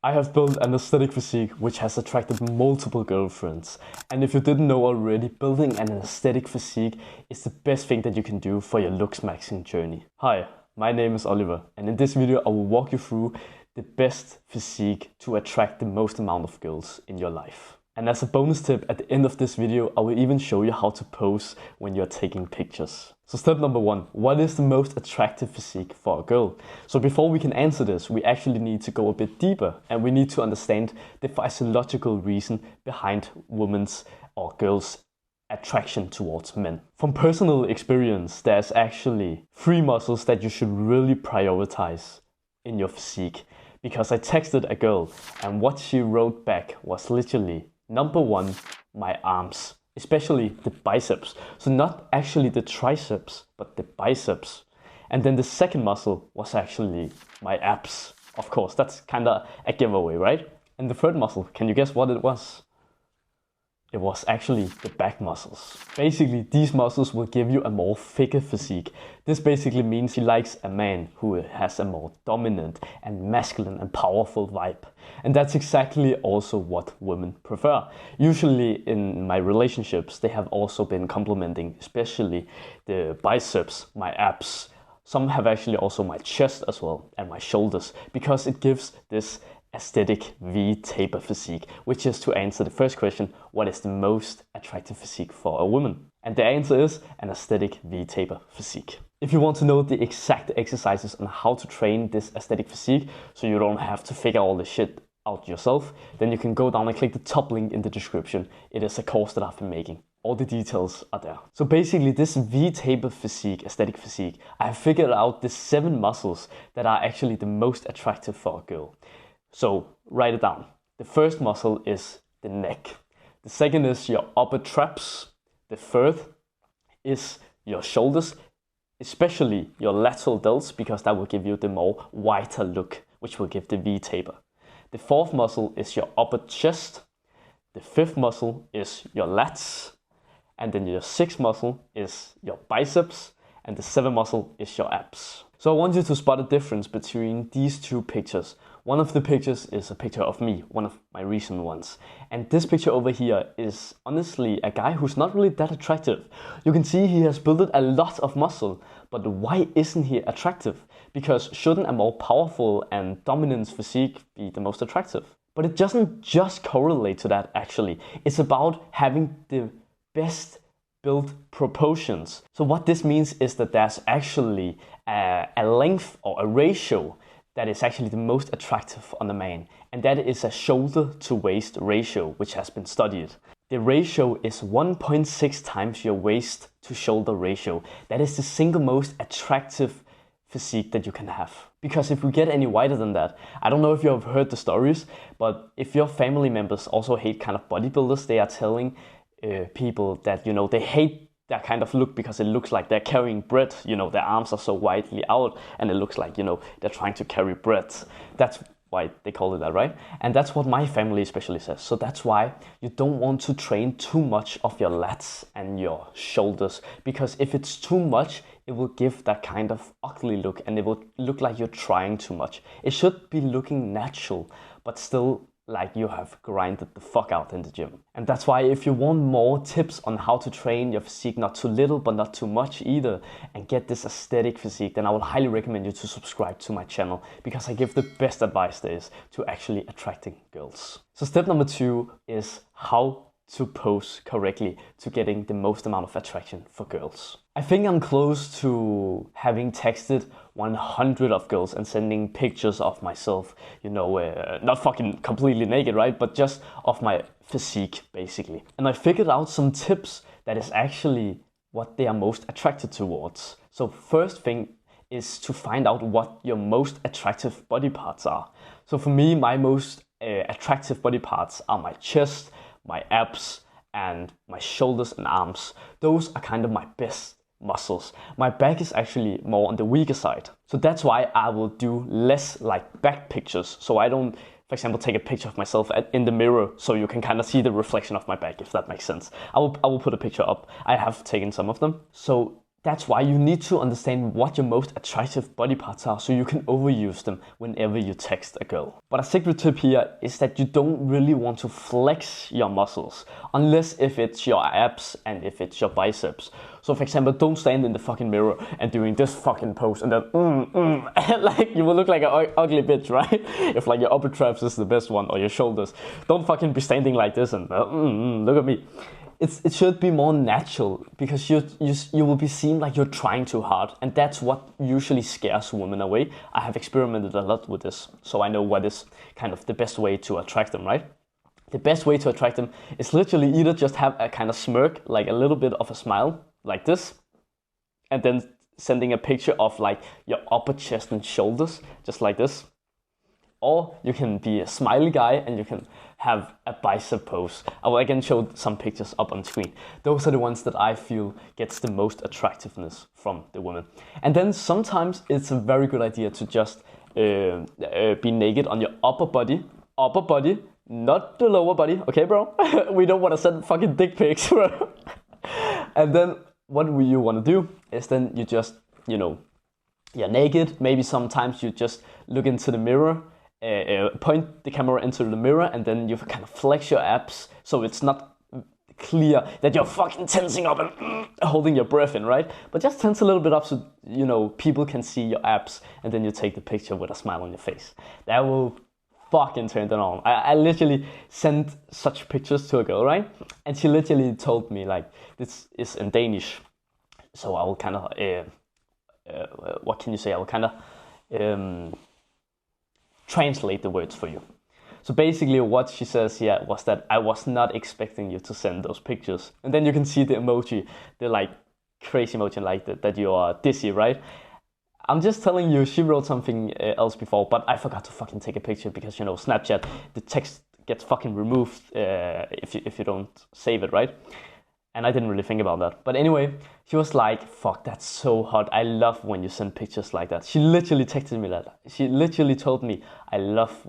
I have built an aesthetic physique which has attracted multiple girlfriends. And if you didn't know already, building an aesthetic physique is the best thing that you can do for your looks maxing journey. Hi, my name is Oliver, and in this video I will walk you through the best physique to attract the most amount of girls in your life. And as a bonus tip, at the end of this video, I will even show you how to pose when you're taking pictures. So step number one, what is the most attractive physique for a girl? So before we can answer this, we actually need to go a bit deeper and we need to understand the physiological reason behind women's or girls' attraction towards men. From personal experience, there's actually 3 muscles that you should really prioritize in your physique. Because I texted a girl and what she wrote back was literally, number 1, my arms, especially the biceps. So not actually the triceps, but the biceps. And then the second muscle was actually my abs. Of course, that's kind of a giveaway, right? And the third muscle, can you guess what it was? It was actually the back muscles. Basically, these muscles will give you a more thicker physique. This basically means she likes a man who has a more dominant and masculine and powerful vibe. And that's exactly also what women prefer. Usually in my relationships, they have also been complimenting, especially the biceps, my abs. Some have actually also my chest as well and my shoulders, because it gives this aesthetic V-taper physique, which is to answer the first question, what is the most attractive physique for a woman? And the answer is an aesthetic V-taper physique. If you want to know the exact exercises on how to train this aesthetic physique, so you don't have to figure all the shit out yourself, then you can go down and click the top link in the description. It is a course that I've been making. All the details are there. So basically this V-taper physique, aesthetic physique, I have figured out the 7 muscles that are actually the most attractive for a girl. So write it down. The first muscle is the neck. The second is your upper traps. The third is your shoulders, especially your lateral delts, because that will give you the more wider look, which will give the V-taper. The fourth muscle is your upper chest. The fifth muscle is your lats. And then your sixth muscle is your biceps. And the seventh muscle is your abs. So I want you to spot a difference between these 2 pictures. One of the pictures is a picture of me, one of my recent ones. And this picture over here is honestly a guy who's not really that attractive. You can see he has built a lot of muscle, but why isn't he attractive? Because shouldn't a more powerful and dominant physique be the most attractive? But it doesn't just correlate to that actually. It's about having the best built proportions. So what this means is that there's actually a length or a ratio that is actually the most attractive on the man, and that is a shoulder to waist ratio, which has been studied. The ratio is 1.6 times your waist to shoulder ratio. That is the single most attractive physique that you can have. Because if we get any wider than that, I don't know if you have heard the stories, but if your family members also hate kind of bodybuilders, they are telling people that, you know, they hate that kind of look because it looks like they're carrying bread. You know, their arms are so widely out and it looks like, you know, they're trying to carry bread. That's why they call it that, right? And that's what my family especially says. So that's why you don't want to train too much of your lats and your shoulders, because if it's too much, it will give that kind of ugly look and it will look like you're trying too much. It should be looking natural, but still like you have grinded the fuck out in the gym. And that's why if you want more tips on how to train your physique, not too little but not too much either, and get this aesthetic physique, then I would highly recommend you to subscribe to my channel, because I give the best advice there is to actually attracting girls. So step number 2 is how to pose correctly to getting the most amount of attraction for girls. I think I'm close to having texted 100 of girls and sending pictures of myself, you know, not fucking completely naked, right? But just of my physique, basically. And I figured out some tips that is actually what they are most attracted towards. So first thing is to find out what your most attractive body parts are. So for me, my most attractive body parts are my chest, my abs, and my shoulders and arms. Those are kind of my best muscles. My back is actually more on the weaker side. So that's why I will do less like back pictures. So I don't, for example, take a picture of myself in the mirror so you can kind of see the reflection of my back, if that makes sense. I will put a picture up. I have taken some of them. So That's why you need to understand what your most attractive body parts are so you can overuse them whenever you text a girl. But a secret tip here is that you don't really want to flex your muscles unless if it's your abs and if it's your biceps. So for example, don't stand in the fucking mirror and doing this fucking pose and then like you will look like an ugly bitch, right? If like your upper traps is the best one or your shoulders. Don't fucking be standing like this and look at me. It should be more natural because you will be seen like you're trying too hard, and that's what usually scares women away. I have experimented a lot with this, so I know what is kind of the best way to attract them, right? The best way to attract them is literally either just have a kind of smirk, like a little bit of a smile, like this, and then sending a picture of like your upper chest and shoulders, just like this. Or you can be a smiley guy and you can have a bicep pose. I will again show some pictures up on screen. Those are the ones that I feel gets the most attractiveness from the women. And then sometimes it's a very good idea to just be naked on your upper body, not the lower body, okay bro? We don't want to send fucking dick pics, bro. And then what you want to do is then you just, you're naked. Maybe sometimes you just look into the mirror, point the camera into the mirror, and then you kind of flex your abs so it's not clear that you're fucking tensing up and holding your breath in, right? But just tense a little bit up so people can see your abs, and then you take the picture with a smile on your face. That will fucking turn them on. I literally sent such pictures to a girl, right? And she literally told me like, this is in Danish, so I will kind of what can you say? I will kind of translate the words for you. So basically what she says here was that I was not expecting you to send those pictures. And then you can see the emoji, the like crazy emoji like that you are dizzy, right? I'm just telling you, she wrote something else before, but I forgot to fucking take a picture because, Snapchat, the text gets fucking removed if you don't save it, right? And I didn't really think about that. But anyway, she was like, fuck, that's so hot. I love when you send pictures like that. She literally texted me that. She literally told me, I love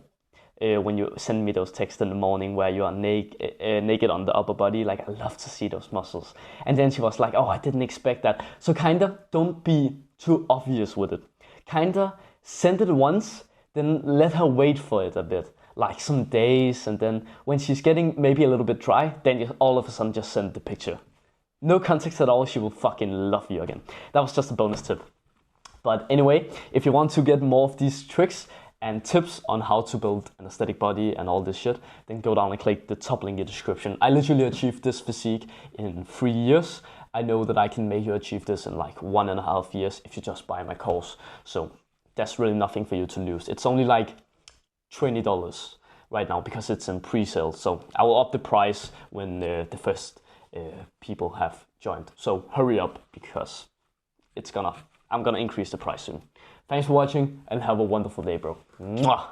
when you send me those texts in the morning where you are naked on the upper body. Like, I love to see those muscles. And then she was like, oh, I didn't expect that. So kind of don't be too obvious with it. Kind of send it once, then let her wait for it a bit. Like some days, and then when she's getting maybe a little bit dry, then you all of a sudden just send the picture. No context at all, she will fucking love you again. That was just a bonus tip. But anyway, if you want to get more of these tricks and tips on how to build an aesthetic body and all this shit, then go down and click the top link in the description. I literally achieved this physique in 3 years. I know that I can make you achieve this in like 1.5 years if you just buy my course. So that's really nothing for you to lose. It's only like $20 right now because it's in pre-sale. So I will up the price when the first people have joined. So hurry up because I'm gonna increase the price soon. Thanks for watching and have a wonderful day, bro. Mwah!